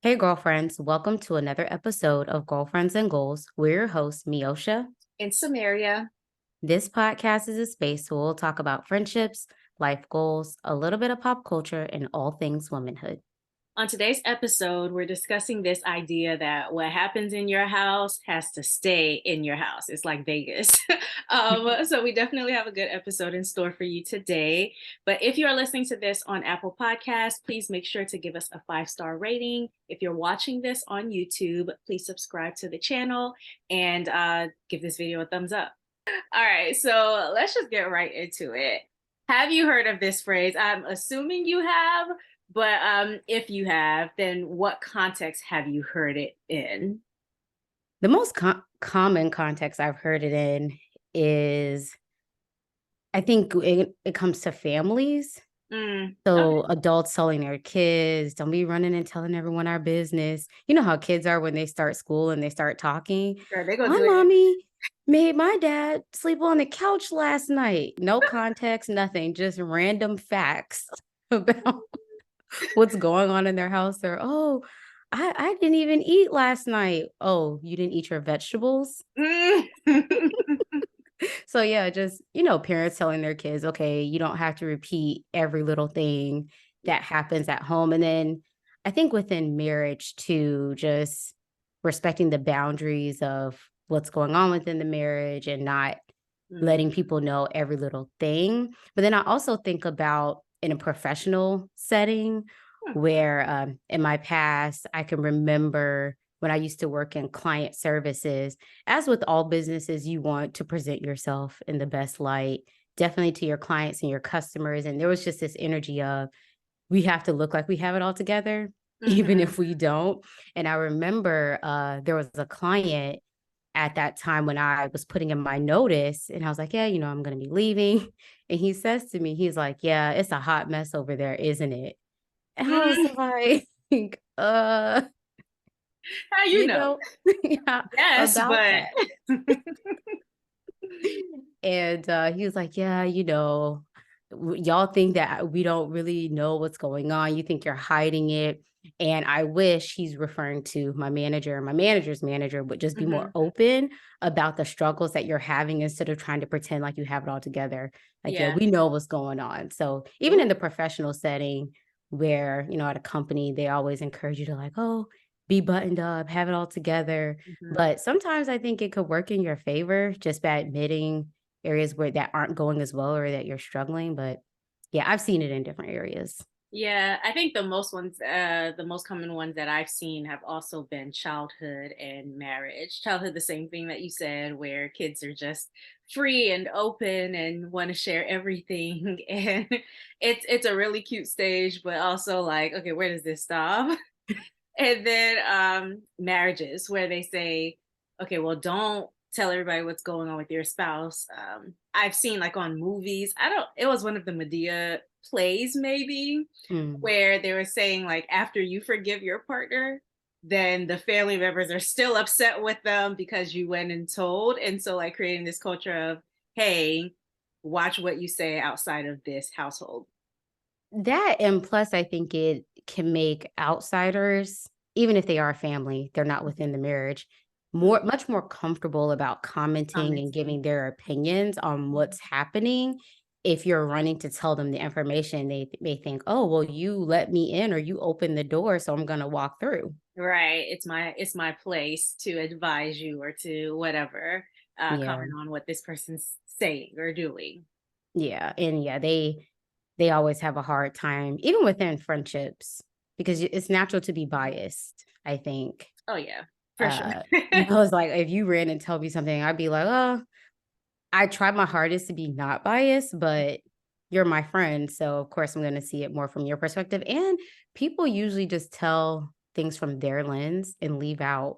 Hey, girlfriends, welcome to another episode of Girlfriends and Goals. We're your hosts, Miosha. In Samaria. This podcast is a space where we'll talk about friendships, life goals, a little bit of pop culture, and all things womanhood. On today's episode, we're discussing this idea that what happens in your house has to stay in your house. It's like Vegas. So we definitely have a good episode in store for you today. But if you are listening to this on Apple Podcasts, please make sure to give us a 5-star rating. If you're watching this on YouTube, please subscribe to the channel and give this video a thumbs up. All right, so let's just get right into it. Have you heard of this phrase? I'm assuming you have, but if you have, then what context have you heard it in? The most common context I've heard it in is, I think it comes to families. So Okay. adults telling their kids, don't be running and telling everyone our business. You know how kids are when they start school and they start talking. Sure, they're gonna My do it. mommy made my dad sleep on the couch last night. No context, nothing, just random facts about what's going on in their house. Or, oh, I didn't even eat last night. Oh, you didn't eat your vegetables? So yeah, just, parents telling their kids, okay, you don't have to repeat every little thing that happens at home. And then I think within marriage too, just respecting the boundaries of what's going on within the marriage and not Mm, letting people know every little thing. But then I also think about in a professional setting where in my past, I can remember when I used to work in client services. As with all businesses, you want to present yourself in the best light, definitely to your clients and your customers. And there was just this energy of we have to look like we have it all together, even mhm. if we don't. And I remember there was a client at that time when I was putting in my notice and I was like, yeah, I'm going to be leaving. And he says to me, he's like, yeah, it's a hot mess over there, isn't it? And I was Mm, like, uh, how you you know? know, yeah, Yes, about but that. And he was like, yeah, y'all think that we don't really know what's going on. You think you're hiding it. And I wish he's referring to my manager and my manager's manager would just be more Mhm. open about the struggles that you're having instead of trying to pretend like you have it all together. Like, yeah, Yeah. we know what's going on. So even in Ooh. the professional setting where, at a company, they always encourage you to like, oh, be buttoned up, have it all together. Mhm. But sometimes I think it could work in your favor just by admitting areas where that aren't going as well or that you're struggling. But yeah, I've seen it in different areas. Yeah, I think the most common ones that I've seen have also been childhood and marriage. Childhood, the same thing that you said, where kids are just free and open and want to share everything, and it's a really cute stage, but also like, okay, where does this stop? And then marriages, where they say, okay, well, don't tell everybody what's going on with your spouse. I've seen like on movies, it was one of the Medea plays maybe, Mm. where they were saying like after you forgive your partner, then the family members are still upset with them because you went and told. And so like creating this culture of, hey, watch what you say outside of this household. That and plus, I think it can make outsiders, even if they are family, they're not within the marriage, much more comfortable about commenting and Commenting. giving their opinions on what's happening. If you're running to tell them the information, they may think, oh, well, you let me in or you opened the door, so I'm going to walk through. Right. It's my place to advise you or to whatever, Yeah. comment on what this person's saying or doing. Yeah. And yeah, they always have a hard time, even within friendships, because it's natural to be biased, I think. Oh yeah, for sure. Uh, it's like if you ran and tell me something, I'd be like, oh, I tried my hardest to be not biased, but you're my friend. So of course I'm gonna see it more from your perspective. And people usually just tell things from their lens and leave out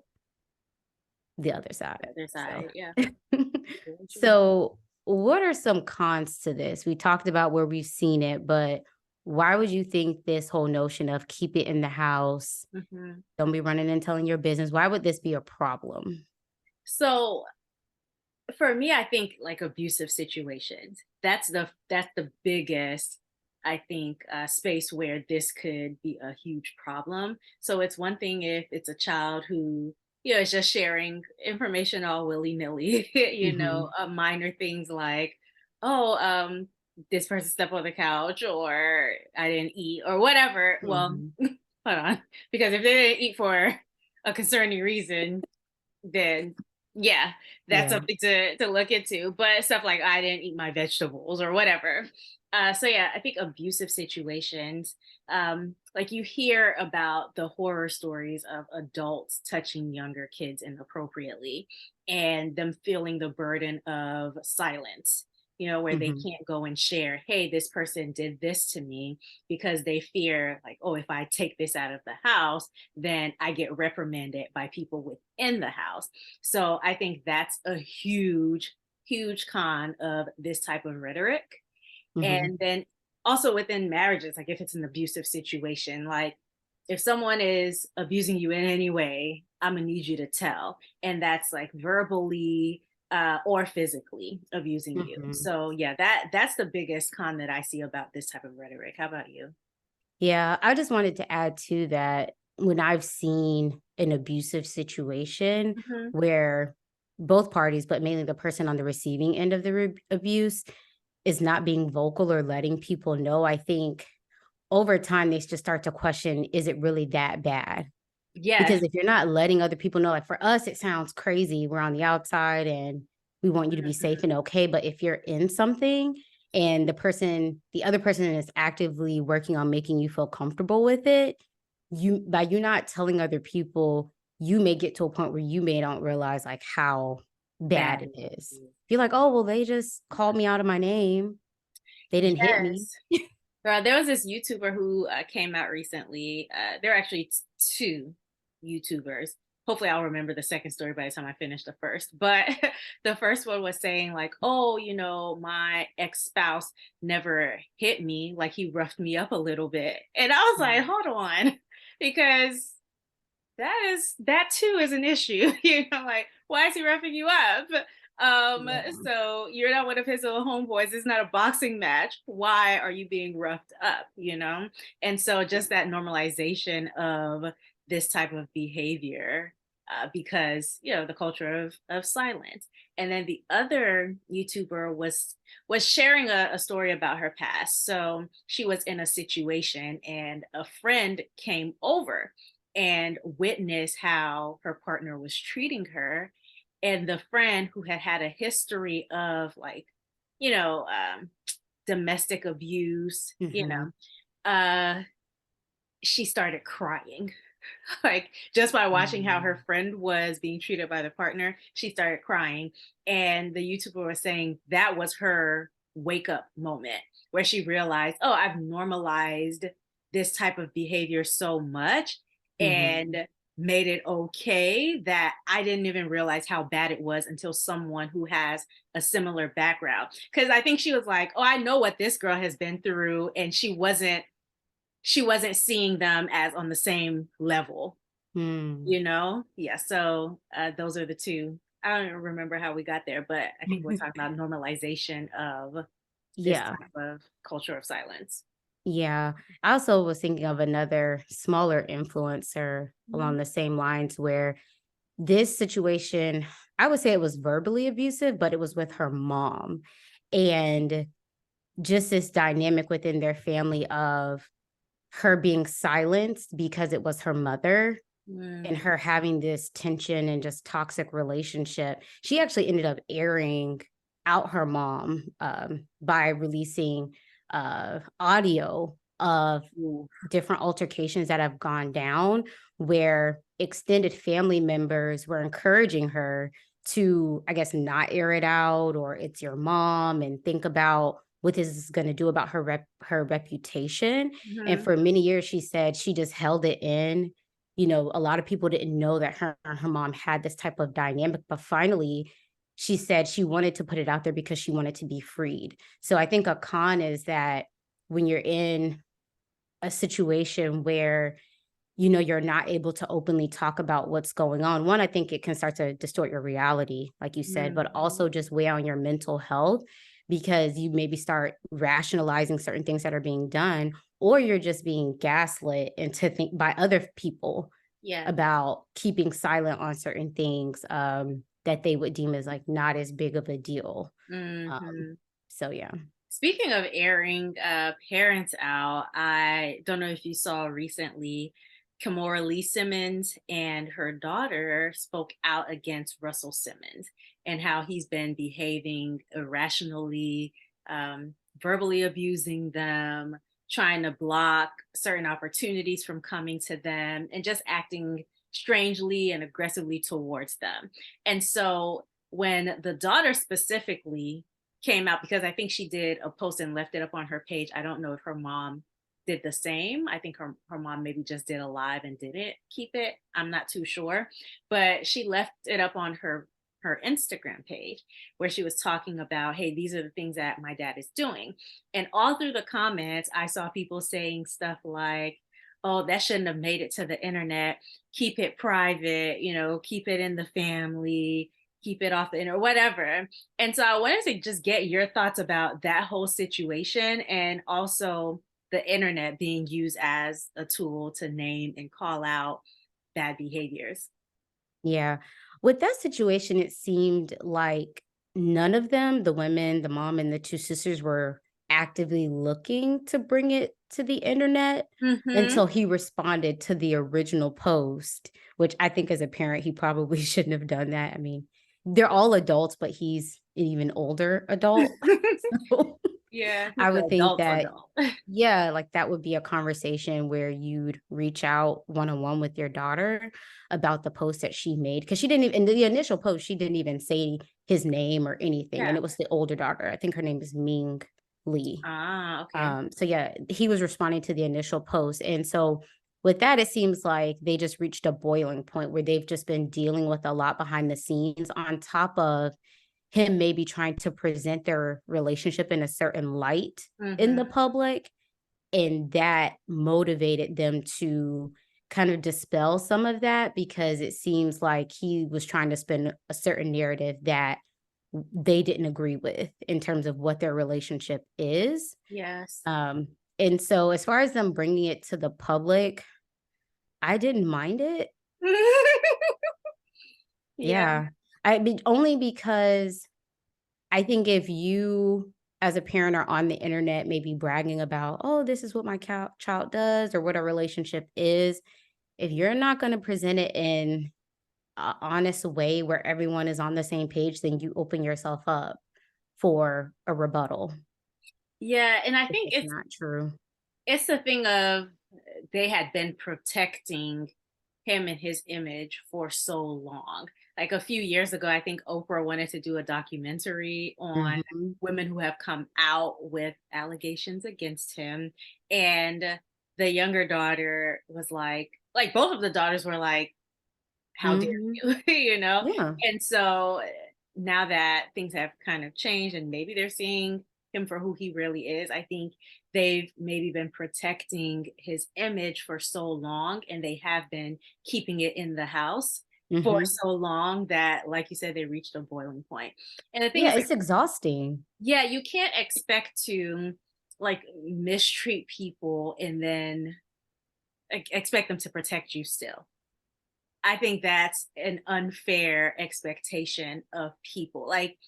the other The side. other So side, yeah. Very true. so what are some cons to this? We talked about where we've seen it, but why would you think this whole notion of keep it in the house, Mhm. don't be running and telling your business, why would this be a problem? So for me, I think like abusive situations. That's the biggest I think, space where this could be a huge problem. So it's one thing if it's a child who, is just sharing information all willy nilly, Mhm. minor things like, oh, this person stepped on the couch, or I didn't eat, or whatever. Well, Mhm. hold on, because if they didn't eat for a concerning reason, then yeah, that's Yeah. something to look into. But stuff like I didn't eat my vegetables or whatever. So yeah, I think abusive situations, like you hear about the horror stories of adults touching younger kids inappropriately and them feeling the burden of silence, where they Mhm. can't go and share, hey, this person did this to me, because they fear, like, oh, if I take this out of the house, then I get reprimanded by people within the house. So I think that's a huge, huge con of this type of rhetoric. Mhm. And then also within marriages, like if it's an abusive situation, like if someone is abusing you in any way, I'm gonna need you to tell. And that's like verbally or physically abusing you. Mhm. So yeah, that's the biggest con that I see about this type of rhetoric. How about you? Yeah, I just wanted to add to that when I've seen an abusive situation Hmm. where both parties, but mainly the person on the receiving end of the abuse, is not being vocal or letting people know, I think over time they just start to question, is it really that bad? Yes. Because if you're not letting other people know, like for us, it sounds crazy. We're on the outside and we want you to be safe and okay. But if you're in something and the other person is actively working on making you feel comfortable with it, by you not telling other people, you may get to a point where you may not realize like how bad Bad. it is. You're like, oh, well, they just called me out of my name. They didn't hit me. Yes. Girl, there was this YouTuber who came out recently. There are actually two YouTubers. Hopefully, I'll remember the second story by the time I finish the first. But the first one was saying, like, oh, my ex spouse never hit me. Like, he roughed me up a little bit. And I was like, Mm. hold on, because that too is an issue. Like, why is he roughing you up? um Yeah. so you're not one of his little homeboys. It's not a boxing match. Why are you being roughed up? And so just that normalization of this type of behavior, because the culture of silence. And then the other YouTuber was sharing a story about her past. So she was in a situation and a friend came over and witness how her partner was treating her. And the friend who had had a history of, like, you know, um, domestic abuse, Mhm. uh, she started crying. Like, just by watching how her Mm. friend was being treated by the partner, she started crying. And the YouTuber was saying that was her wake up moment, where she realized, oh, I've normalized this type of behavior so much Mhm. and made it okay, that I didn't even realize how bad it was until someone who has a similar background. Because I think she was like, oh, I know what this girl has been through. And she wasn't seeing them as on the same level, Mm. Yeah. So those are the two. I don't even remember how we got there, but I think we're talking about normalization of this Yeah. type of culture of silence. Yeah. I also was thinking of another smaller influencer Mhm. along the same lines where this situation, I would say it was verbally abusive, but it was with her mom. And just this dynamic within their family of her being silenced because it was her mother and Mm. her having this tension and just toxic relationship. She actually ended up airing out her mom by releasing audio of Ooh. different altercations that have gone down where extended family members were encouraging her to, I guess, not air it out or it's your mom and think about what this is going to do about her reputation. And Mhm. for many years, she said she just held it in. A lot of people didn't know that her and her mom had this type of dynamic, but finally, she said she wanted to put it out there because she wanted to be freed. So I think a con is that when you're in a situation where you're not able to openly talk about what's going on. One, I think it can start to distort your reality, like you said, but Mhm. also just weigh on your mental health because you maybe start rationalizing certain things that are being done, or you're just being gaslit into think by other people Yeah. about keeping silent on certain things that they would deem as like not as big of a deal. Hmm. So yeah. Speaking of airing parents out, I don't know if you saw recently, Kimora Lee Simmons and her daughter spoke out against Russell Simmons and how he's been behaving irrationally, verbally abusing them, trying to block certain opportunities from coming to them, and just acting strangely and aggressively towards them. And so when the daughter specifically came out, because I think she did a post and left it up on her page. I don't know if her mom did the same. I think her mom maybe just did a live and didn't keep it. I'm not too sure. But she left it up on her Instagram page where she was talking about, hey, these are the things that my dad is doing. And all through the comments, I saw people saying stuff like, oh, that shouldn't have made it to the internet. Keep it private, keep it in the family, keep it off the internet, whatever. And so I wanted to just get your thoughts about that whole situation, and also the internet being used as a tool to name and call out bad behaviors. Yeah. With that situation, it seemed like none of them, the women, the mom, and the two sisters, were actively looking to bring it to the internet Hmm. until he responded to the original post, which I think as a parent, he probably shouldn't have done that. I mean, they're all adults, but he's an even older adult. So Yeah, he's I the would think adult that, adult. yeah, like that would be a conversation where you'd reach out one on one with your daughter about the post that she made. Because she didn't even, in the initial post, she didn't even say his name or anything. Yeah. And it was the older daughter. I think her name is Ming Lee. Ah, okay. So yeah, he was responding to the initial post. And so with that, it seems like they just reached a boiling point where they've just been dealing with a lot behind the scenes on top of him maybe trying to present their relationship in a certain light in the Hmm. public. And that motivated them to kind of dispel some of that, because it seems like he was trying to spin a certain narrative that they didn't agree with in terms of what their relationship is. Yes. Um, and so as far as them bringing it to the public, I didn't mind it. Yeah. Yeah. I mean, only because I think if you as a parent are on the internet, maybe bragging about, oh, this is what my child does or what a relationship is, if you're not going to present it in an honest way where everyone is on the same page, then you open yourself up for a rebuttal. Yeah, and I If think it's not true. it's the thing of they had been protecting him and his image for so long. Like a few years ago, I think Oprah wanted to do a documentary on Hmm. women who have come out with allegations against him. And the younger daughter was like both of the daughters were like, how dare Hmm. you, Yeah. And so now that things have kind of changed and maybe they're seeing him for who he really is, I think they've maybe been protecting his image for so long, and they have been keeping it in the house for Hmm. so long that, like you said, they reached a boiling point. And the thing Yeah. is, like, It's exhausting. yeah, you can't expect to like mistreat people and then expect them to protect you still. I think that's an unfair expectation of people. Like,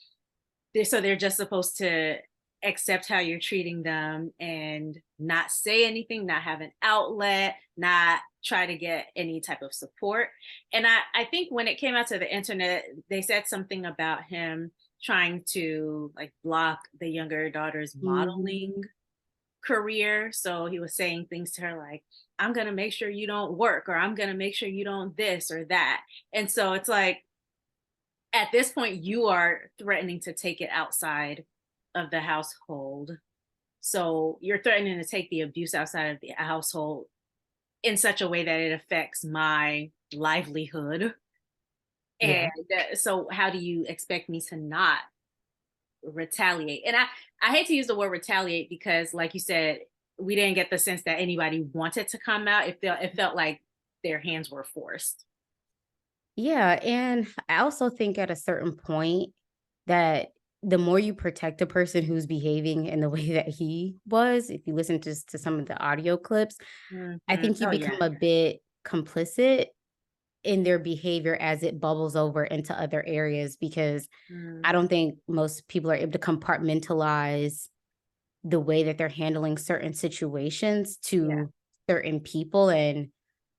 they're just supposed to accept how you're treating them and not say anything, not have an outlet, not try to get any type of support. And I think when it came out to the internet, they said something about him trying to like block the younger daughter's Hmm. modeling career. So he was saying things to her like, I'm going to make sure you don't work, or I'm going to make sure you don't this or that. And so it's like, at this point, you are threatening to take it outside of the household. So you're threatening to take the abuse outside of the household in such a way that it affects my livelihood. And Yeah. so, how do you expect me to not retaliate? And I hate to use the word retaliate because, like you said, we didn't get the sense that anybody wanted to come out. It felt like their hands were forced. Yeah. And I also think at a certain point that the more you protect a person who's behaving in the way that he was, if you listen just to some of the audio clips, I Mhm. think you Oh, become yeah. a bit complicit in their behavior as it bubbles over into other areas, because I Mm, don't think most people are able to compartmentalize the way that they're handling certain situations yeah. to certain people. And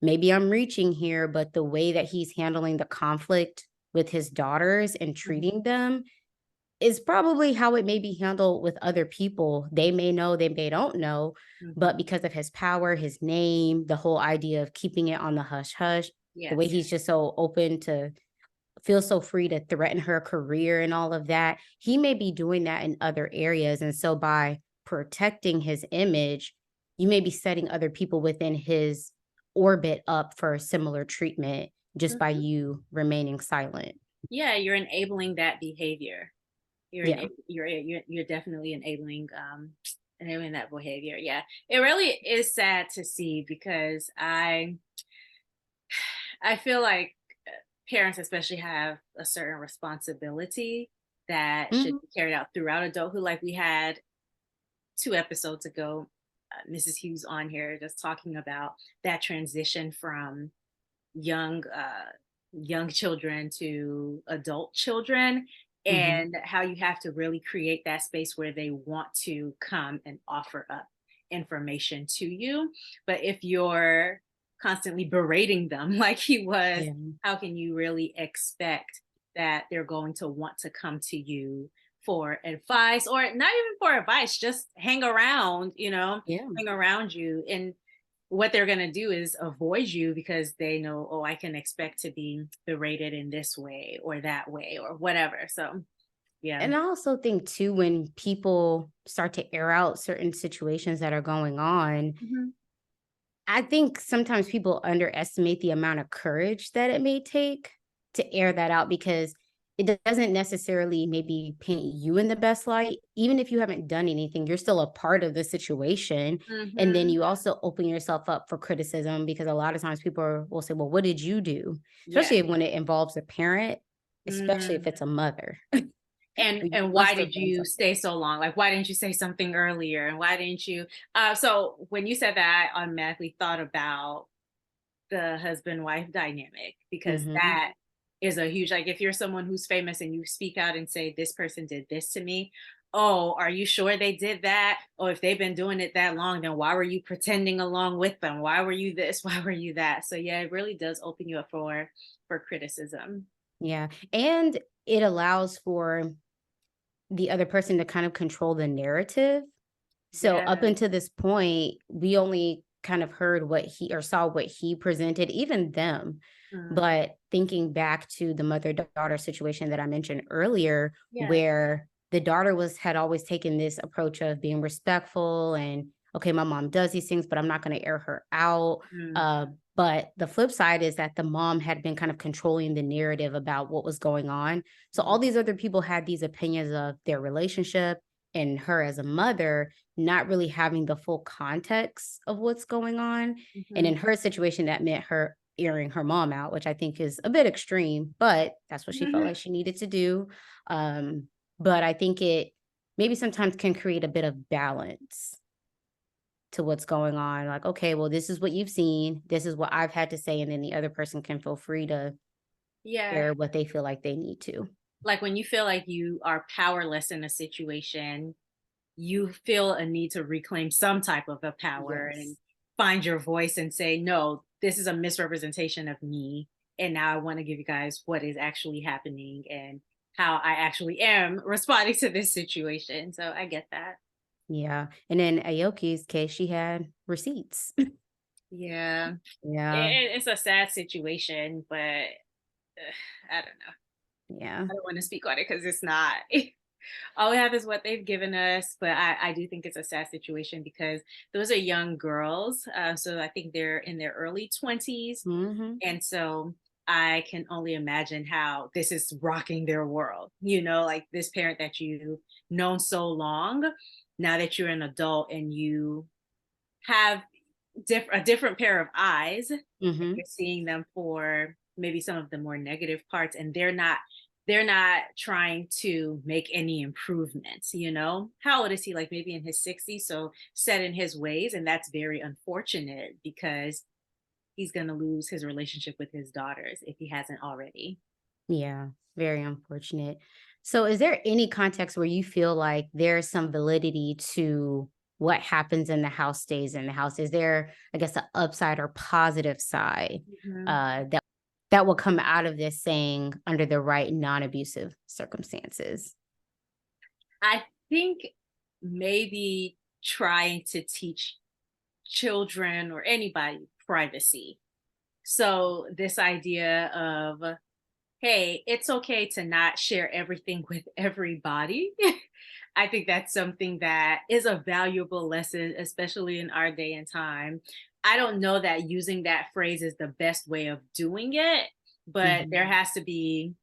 maybe I'm reaching here, but the way that he's handling the conflict with his daughters and Mhm, treating them is probably how it may be handled with other people. They may know, they may don't know, but mhm. because of his power, his name, the whole idea of keeping it on the hush hush, the way Yes. he's just so open to feel so free to threaten her career and all of that, he may be doing that in other areas. And so by protecting his image, you may be setting other people within his orbit up for similar treatment just by Mhm. you remaining silent. Yeah, you're enabling that behavior. Yeah. You're definitely enabling that behavior. Yeah. It really is sad to see because I feel like parents especially have a certain responsibility that should Mhm. be carried out throughout adulthood. Like we had 2 episodes ago, Mrs. Hughes on here just talking about that transition from young children to adult children, Mhm. and how you have to really create that space where they want to come and offer up information to you. But if you're constantly berating them like he was, Yeah. how can you really expect that they're going to want to come to you for advice, or not even for advice, just Yeah. hang around you? And what they're going to do is avoid you because they know, oh, I can expect to be berated in this way or that way or whatever. So, yeah. And I also think too, when people start to air out certain situations that are going on, Mhm. I think sometimes people underestimate the amount of courage that it may take to air that out, because it doesn't necessarily maybe paint you in the best light. Even if you haven't done anything, you're still a part of the situation. And then Mhm. you also open yourself up for criticism, because a lot of times will say, well, what did you do? Yeah. Especially when it involves a parent, especially if Mm. it's a mother. You And why must have did done you something. stay so long? Like, why didn't you say something earlier? And why didn't you? So when you said that, I automatically thought about the husband wife dynamic, because Mhm. that is a huge, like, if you're someone who's famous and you speak out and say this person did this to me, oh, are you sure they did that? Or if they've been doing it that long, then why were you pretending along with them? Why were you this? Why were you that? So yeah, it really does open you up for criticism. Yeah. And it allows for the other person to kind of control the narrative. So Yeah. up until this point, we only kind of heard what he or saw what he presented, even them. Mm. But thinking back to the mother-daughter situation that I mentioned earlier, Yeah. where the daughter had always taken this approach of being respectful and, okay, my mom does these things, but I'm not going to air her out. Mm. Uh, but the flip side is that the mom had been kind of controlling the narrative about what was going on. So all Mhm. these other people had these opinions of their relationship and her as a mother, not really having the full context of what's going on. And in Mhm. her situation, that meant her airing her mom out, which I think is a bit extreme, but that's what she felt Mhm. like she needed to do. But I think it maybe sometimes can create a bit of balance to what's going on. Like, okay, well, this is what you've seen. This is what I've had to say. And then the other person can feel free to Yeah. air what they feel like they need to. Like when you feel like you are powerless in a situation, you feel a need to reclaim some type of a power and Yes. find your voice and say, no, this is a misrepresentation of me. And now I want to give you guys what is actually happening and how I actually am responding to this situation. So I get that. Yeah. And in Aoki's case, she had receipts. Yeah. Yeah. It's a sad situation, but I don't know. Yeah. I don't want to speak on it because it's not. All we have is what they've given us, but I do think it's a sad situation because those are young girls. So I think they're in their early 20s. Mhm. And so I can only imagine how this is rocking their world. Like this parent that you've known so long, now that you're an adult and you have a different pair of eyes, and Mhm. you're seeing them for maybe some of the more negative parts, and they're not they're not trying to make any improvements, you know? How old is he? Like maybe in his 60s, so set in his ways. And that's very unfortunate because he's going to lose his relationship with his daughters if he hasn't already. Yeah, very unfortunate. So, is there any context where you feel like there's some validity to what happens in the house stays in the house? Is there, I guess, an upside or positive side Mhm. that will come out of this saying under the right non-abusive circumstances? I think maybe trying to teach children or anybody privacy. So, this idea of, hey, it's okay to not share everything with everybody. I think that's something that is a valuable lesson, especially in our day and time. I don't know that using that phrase is the best way of doing it, but there Mhm, has to be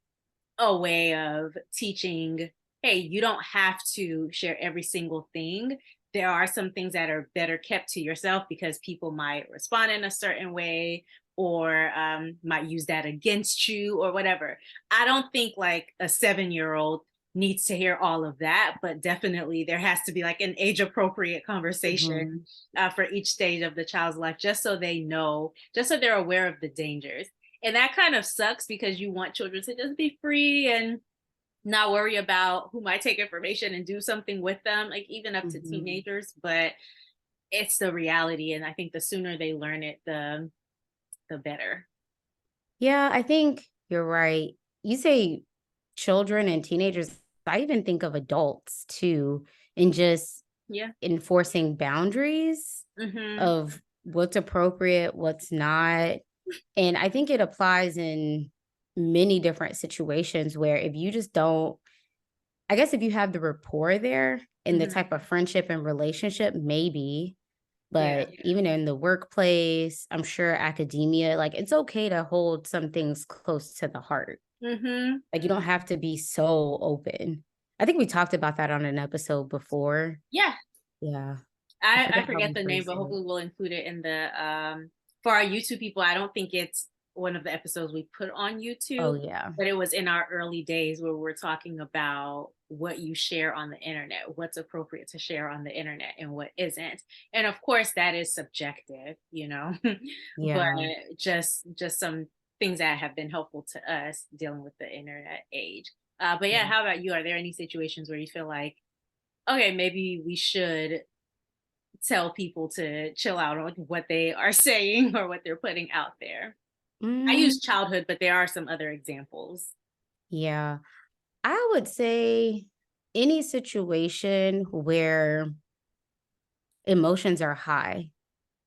a way of teaching, hey, you don't have to share every single thing. There are some things that are better kept to yourself because people might respond in a certain way or might use that against you or whatever. I don't think like a 7-year-old needs to hear all of that, but definitely there has to be like an age appropriate conversation mhm, for each stage of the child's life, just so they know, just so they're aware of the dangers. And that kind of sucks because you want children to just be free and not worry about who might take information and do something with them, like even up to mhm. teenagers. But it's the reality. And I think the sooner they learn it, the better. Yeah, I think you're right. You say children and teenagers, I even think of adults too, and just Yeah. enforcing boundaries Hmm. of what's appropriate, what's not. And I think it applies in many different situations where if you just don't, I guess if you have the rapport there and the Hmm. type of friendship and relationship, maybe, Yeah. but even in the workplace, I'm sure academia, like it's okay to hold some things close to the heart. Hmm. Like you don't have to be so open. I think we talked about that on an episode before. Yeah. Yeah. I I forgot how forget we the name, phrased but it. hopefully we'll include it in the for our YouTube people. I don't think it's one of the episodes we put on Oh, YouTube, yeah. but it was in our early days where we're talking about what you share on the internet, what's appropriate to share on the internet and what isn't. And of course that is subjective, you know. But Yeah. just some things that have been helpful to us dealing with the internet age. But yeah, Yeah. how about you? Are there any situations where you feel like, okay, maybe we should tell people to chill out on what they are saying or what they're putting out there? I Mm, use childhood, but there are some other examples. yeah. I would say any situation where emotions are high,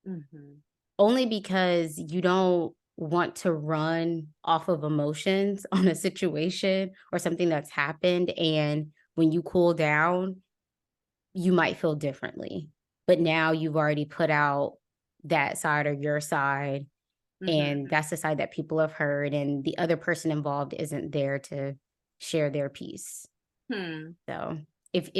Mhm. only because you don't want to run off of emotions on a situation or something that's happened. And when you cool down, you might feel differently. But now you've already put out that side or your side, Mhm. and that's the side that people have heard, and the other person involved isn't there to share their piece. Hmm. So if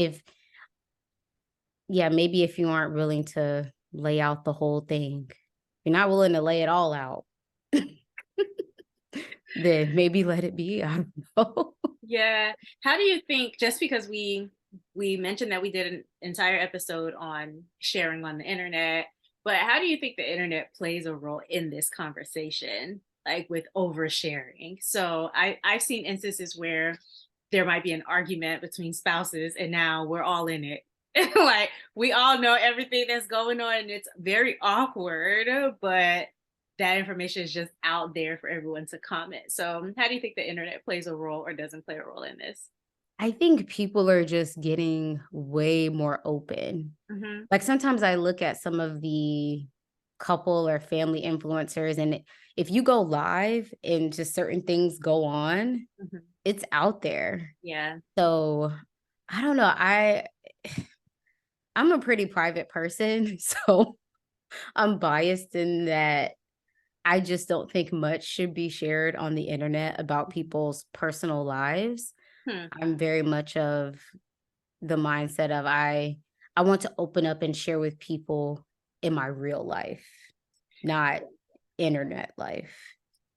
yeah, maybe if you aren't willing to lay out the whole thing, you're not willing to lay it all out, then maybe let it be. I don't know. Yeah. How do you think, just because we mentioned that we did an entire episode on sharing on the internet, but how do you think the internet plays a role in this conversation, like with oversharing? So I've seen instances where there might be an argument between spouses and now we're all in it. Like we all know everything that's going on and it's very awkward, but that information is just out there for everyone to comment. So, how do you think the internet plays a role or doesn't play a role in this? I think people are just getting way more open. Hmm. Like sometimes I look at some of the couple or family influencers, and if you go live and just certain things go on, Hmm. it's out there. Yeah. So I don't know. I'm a pretty private person, so I'm biased in that I just don't think much should be shared on the internet about people's personal lives. Hmm. I'm very much of the mindset of I want to open up and share with people in my real life, not internet life.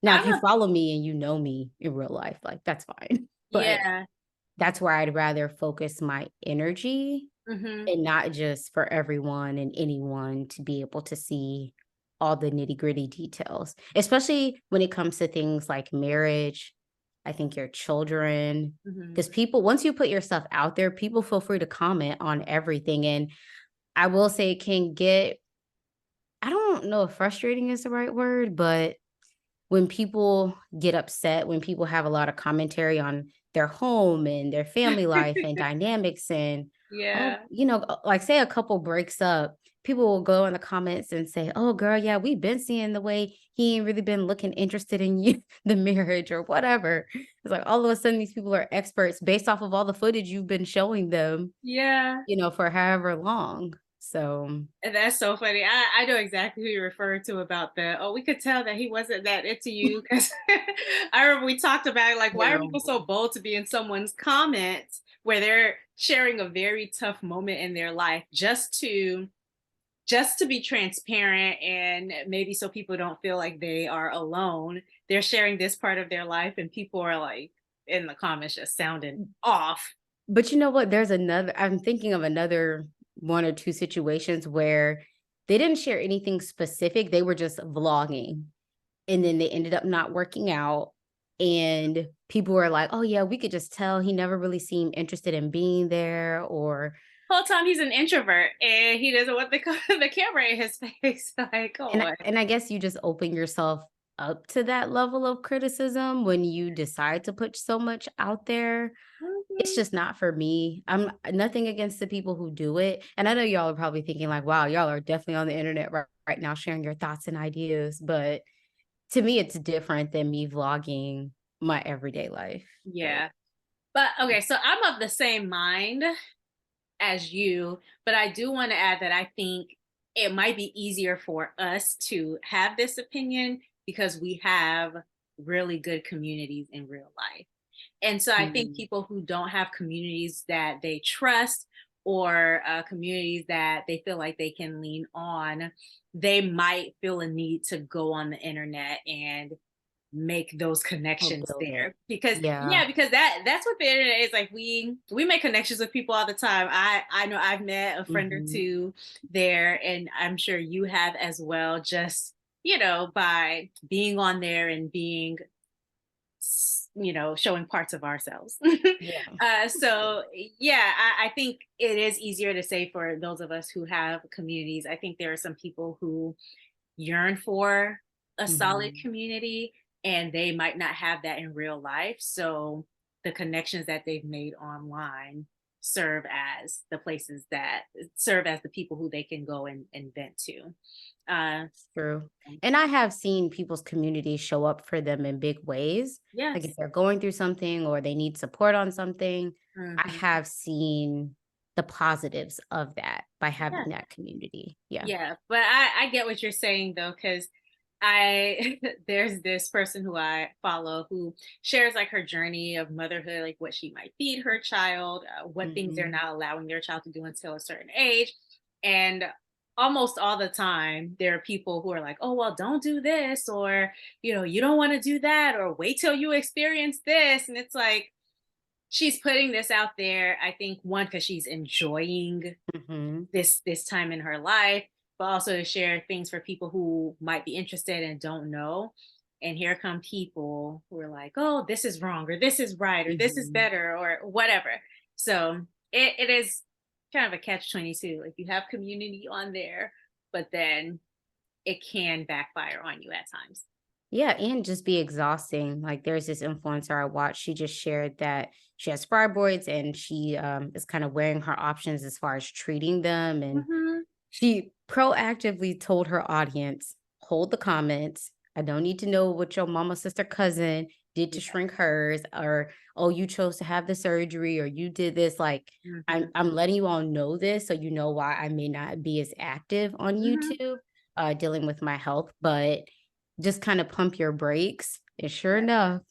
Now, if I'm you a follow me and you know me in real life, like that's fine. But Yeah. that's where I'd rather focus my energy Mhm. and not just for everyone and anyone to be able to see all the nitty-gritty details, especially when it comes to things like marriage, I think your children, Mhm. because people once you put yourself out there, people feel free to comment on everything, and I will say it can get I don't know if frustrating is the right word, but when people get upset, when people have a lot of commentary on their home and their family life and dynamics and oh, Yeah. like say a couple breaks up, people will go in the comments and say, "Oh girl, yeah, we've been seeing the way he ain't really been looking interested in you, the marriage or whatever." It's like all of a sudden these people are experts based off of all the footage you've been showing them, Yeah. for however long. So, And that's so funny. I know exactly who you're referring to about the, oh, we could tell that he wasn't that into you. Because I remember we talked about it, like, why are yeah. people so bold to be in someone's comments where they're sharing a very tough moment in their life just to be transparent and maybe so people don't feel like they are alone. They're sharing this part of their life and people are like in the comments just sounding off. But you know what? I'm thinking of another one or two situations where they didn't share anything specific. They were just vlogging and then they ended up not working out. And people were like, oh, yeah, we could just tell he never really seemed interested in being there. Whole time he's an introvert and he doesn't want the camera in his face. Like, come And, on. and I guess you just open yourself up to that level of criticism when you decide to put so much out there. It's Mhm. just not for me. I'm nothing against the people who do it. And I know y'all are probably thinking like, wow, y'all are definitely on the internet right now sharing your thoughts and ideas. But to me, it's different than me vlogging my everyday life. But Yeah. But okay, so I'm of the same mind as you, but I do want to add that I think it might be easier for us to have this opinion because we have really good communities in real life. And so I think mm, people who don't have communities that they trust or communities that they feel like they can lean on, they might feel a need to go on the internet and make those help connections build it. there because Yeah. yeah, because that's what the internet is. Like we make connections with people all the time. I know I've met a friend or Hmm. two there, and I'm sure you have as well, just by being on there and being showing parts of ourselves. Yeah. So yeah, I think it is easier to say for those of us who have communities. I think there are some people who yearn for a solid Hmm. community and they might not have that in real life. So the connections that they've made online serve as the places that serve as the people who they can go and vent to. Uh, True. And I have seen people's communities show up for them in big ways. Like if yes. they're going through something or they need support on something, I Hmm. have seen the positives of that by Yeah. having that community. Yeah. Yeah. But I get what you're saying though, because I there's this person who I follow who shares like her journey of motherhood, like what she might feed her child, what things they're Hmm. not allowing their child to do until a certain age. And almost all the time, there are people who are like, oh, well, don't do this, or, you don't want to do that, or wait till you experience this. And it's like, she's putting this out there, I think, one, because she's enjoying Hmm. this time in her life, but also to share things for people who might be interested and don't know. And here come people who are like, "Oh, this is wrong, or this is right, or this is Hmm. better, or whatever." So it is kind of a catch-22. Like you have community on there, but then it can backfire on you at times. Yeah, and just be exhausting. Like there's this influencer I watched. She just shared that she has fibroids and she is kind of weighing her options as far as treating them. And Hmm. she proactively told her audience, hold the comments. I don't need to know what your mama, sister, cousin did to Yeah. shrink hers, or oh, you chose to have the surgery, or you did this. Like I'm Hmm. I'm letting you all know this so you know why I may not be as active on Hmm. YouTube dealing with my health, but just kind of pump your brakes. And sure Yeah. enough,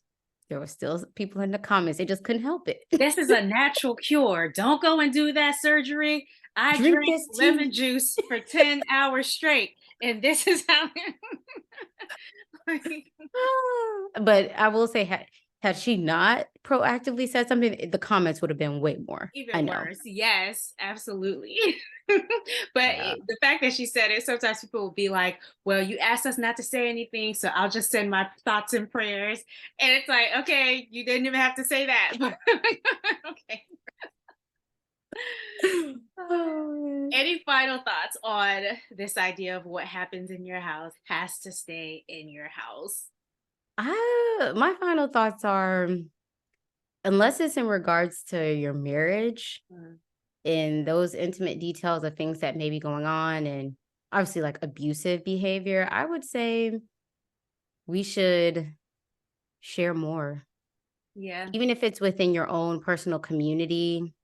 there were still people in the comments. They just couldn't help it. This is a natural cure. Don't go and do that surgery. I Drink drank this lemon tea. juice for 10 hours straight, and this is how. But I will say, had she not proactively said something, the comments would have been way more. I Even know. worse. Yes, absolutely. But Yeah. the fact that she said it, sometimes people will be like, well, you asked us not to say anything, so I'll just send my thoughts and prayers. And it's like, okay, you didn't even have to say that. But okay. Oh, Any final thoughts on this idea of what happens in your house has to stay in your house? my final thoughts are, unless it's in regards to your marriage Mm, and those intimate details of things that may be going on and obviously like abusive behavior, I would say we should share more. yeah. Even if it's within your own personal community,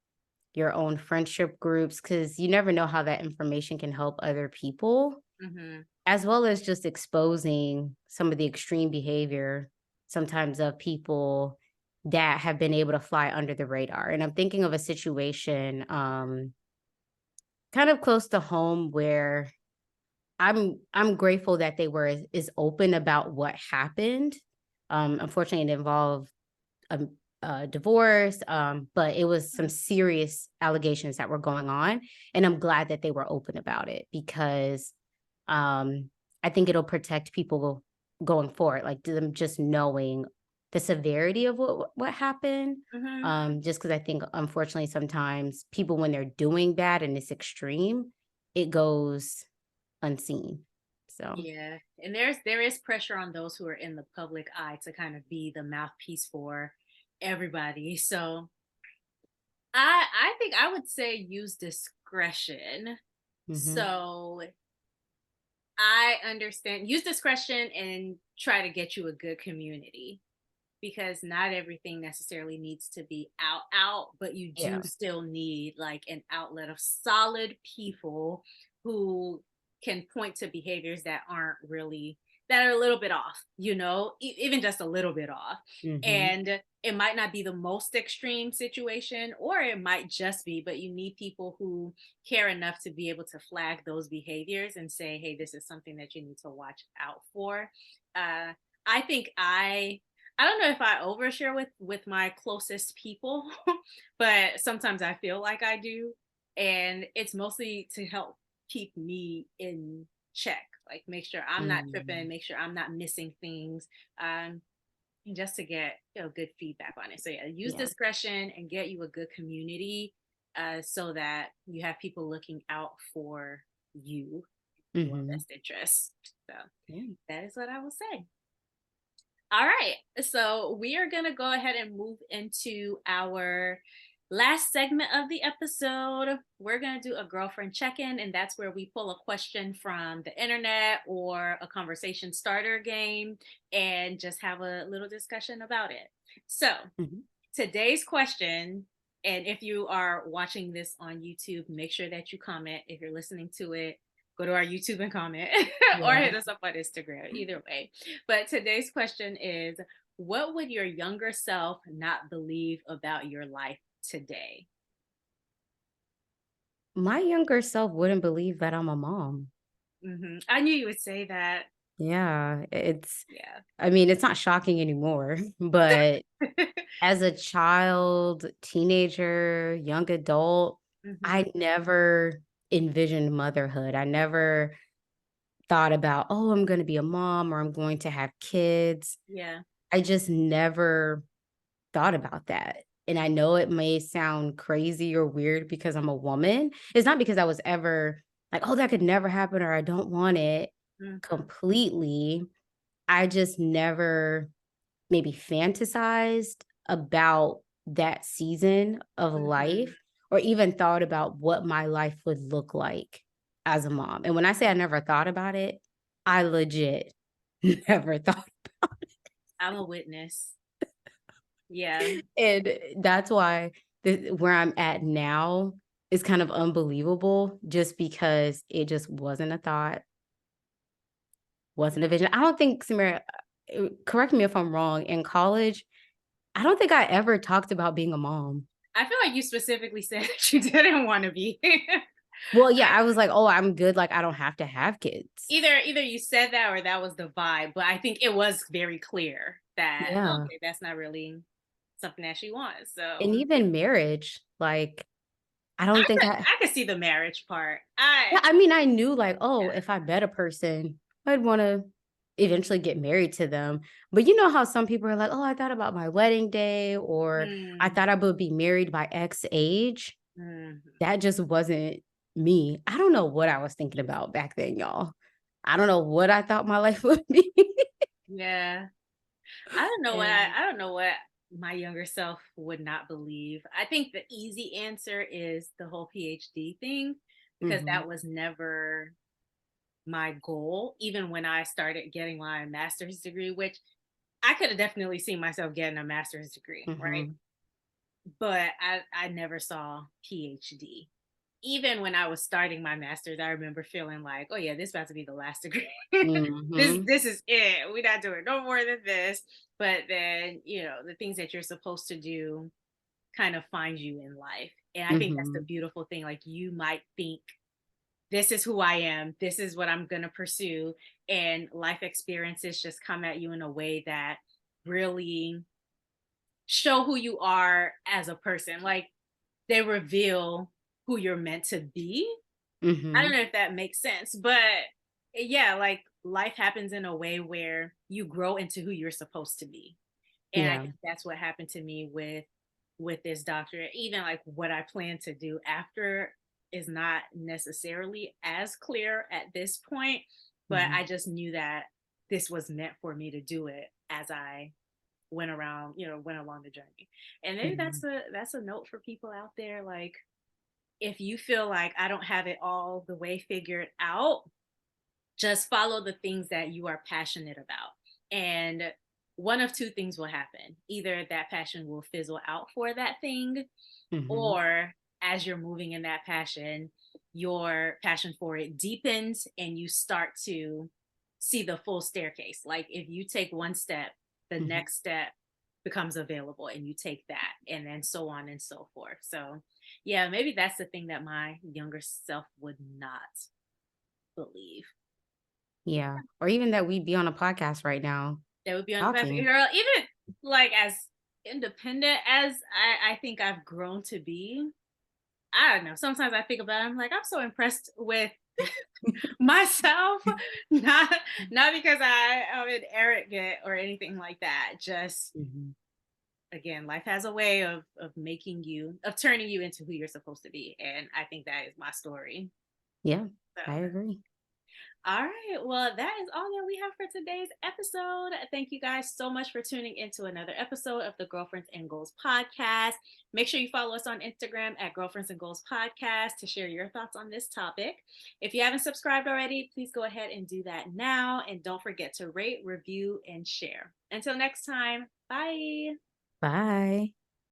your own friendship groups, because you never know how that information can help other people, Hmm. as well as just exposing some of the extreme behavior sometimes of people that have been able to fly under the radar. And I'm thinking of a situation kind of close to home where I'm grateful that they were is open about what happened. Unfortunately, it involved a, a divorce, but it was some serious allegations that were going on, and I'm glad that they were open about it because um, I think it'll protect people going forward, like them just knowing the severity of what happened. Hmm. Just because I think unfortunately sometimes people when they're doing bad and it's extreme, it goes unseen. So. Yeah. And there is pressure on those who are in the public eye to kind of be the mouthpiece for everybody. So I think I would say use discretion. Mhm. So I understand, use discretion and try to get you a good community, because not everything necessarily needs to be out, but you Yeah. do still need like an outlet of solid people who can point to behaviors that aren't really, that are a little bit off, even just a little bit off. Mhm. And it might not be the most extreme situation, or it might just be, but you need people who care enough to be able to flag those behaviors and say, hey, this is something that you need to watch out for. uh, I think I don't know if I overshare with my closest people, but sometimes I feel like I do, and it's mostly to help keep me in check, like make sure I'm not tripping, Mm. make sure I'm not missing things, um, and just to get good feedback on it. So yeah, use Yeah. discretion and get you a good community, so that you have people looking out for you, your Mhm. best interest. So Yeah. that is what I will say. All right. So we are going to go ahead and move into our last segment of the episode. We're going to do a girlfriend check in, and that's where we pull a question from the internet or a conversation starter game and just have a little discussion about it. So Mhm. today's question, and if you are watching this on YouTube, make sure that you comment. If you're listening to it, go to our YouTube and comment or Yeah. hit us up on Instagram, either way. But today's question is, what would your younger self not believe about your life today? My younger self wouldn't believe that I'm a mom. I knew you would say that. Yeah, Yeah. I mean, it's not shocking anymore, but as a child, teenager, young adult, Hmm. I never envisioned motherhood. I never thought about, oh, I'm going to be a mom or I'm going to have kids. Yeah. I just never thought about that. And I know it may sound crazy or weird because I'm a woman. It's not because I was ever like, oh, that could never happen or I don't want it Hmm. completely. I just never maybe fantasized about that season of Hmm. life or even thought about what my life would look like as a mom. And when I say I never thought about it, I legit never thought. I'm a witness. Yeah. And that's why where I'm at now is kind of unbelievable just because it just wasn't a thought, wasn't a vision. I don't think, Samira, correct me if I'm wrong, in college, I don't think I ever talked about being a mom. I feel like you specifically said that you didn't want to be. Well, yeah, I was like, oh, I'm good. Like, I don't have to have kids. Either you said that or that was the vibe, but I think it was very clear that Yeah. okay, that's not really. something that she wants. And So even marriage, like, I don't think I I could see the marriage part. yeah, I mean, I knew like, oh, if I met a person, I'd want to eventually get married to them. But you know how some people are like, oh, I thought about my wedding day, or I mm, thought I would be married by X age. mhm. That just wasn't me. I don't know what I was thinking about back then, y'all. I don't know what I thought my life would be. Yeah. I don't know what And I don't know what my younger self would not believe. I think the easy answer is the whole PhD thing because mhm, that was never my goal even when I started getting my master's degree, which I could have definitely seen myself getting a master's degree, right? mhm, But I never saw PhD. Even when I was starting my master's, I remember feeling like, oh yeah, this about to be the last degree. mhm, This is it. We're not doing no more than this. But then, the things that you're supposed to do kind of find you in life. And I think that's the mhm, beautiful thing. Like you might think, this is who I am, this is what I'm gonna pursue. And life experiences just come at you in a way that really show who you are as a person. Like they reveal who you're meant to be. I don't mhm. know if that makes sense, but yeah, like life happens in a way where you grow into who you're supposed to be. And I Yeah. think that's what happened to me with this doctorate. Even like what I plan to do after is not necessarily as clear at this point, but Mhm, I just knew that this was meant for me to do it as I went along the journey. And maybe mhm, that's a note for people out there. Like if you feel like I don't have it all the way figured out, just follow the things that you are passionate about. And one of two things will happen. Either that passion will fizzle out for that thing, mhm, or as you're moving in that passion, your passion for it deepens and you start to see the full staircase. Like if you take one step, the mhm. next step becomes available and you take that, and then so on and so forth. So, yeah, maybe that's the thing that my younger self would not believe. Yeah. Or even that we'd be on a podcast right now That would be on the path. talking. Girl, even like as independent as I think I've grown to be, I don't know. Sometimes I think about it, I'm like, I'm so impressed with myself. Not not because I'm an arrogant or anything like that. Just Mhm. again, life has a way of turning you into who you're supposed to be. And I think that is my story. Yeah, So I agree. all right. Well, that is all that we have for today's episode. Thank you guys so much for tuning into another episode of the Girlfriends and Goals podcast. Make sure you follow us on Instagram at Girlfriends and Goals podcast to share your thoughts on this topic. If you haven't subscribed already, please go ahead and do that now. And don't forget to rate, review, and share. Until next time, bye. Bye.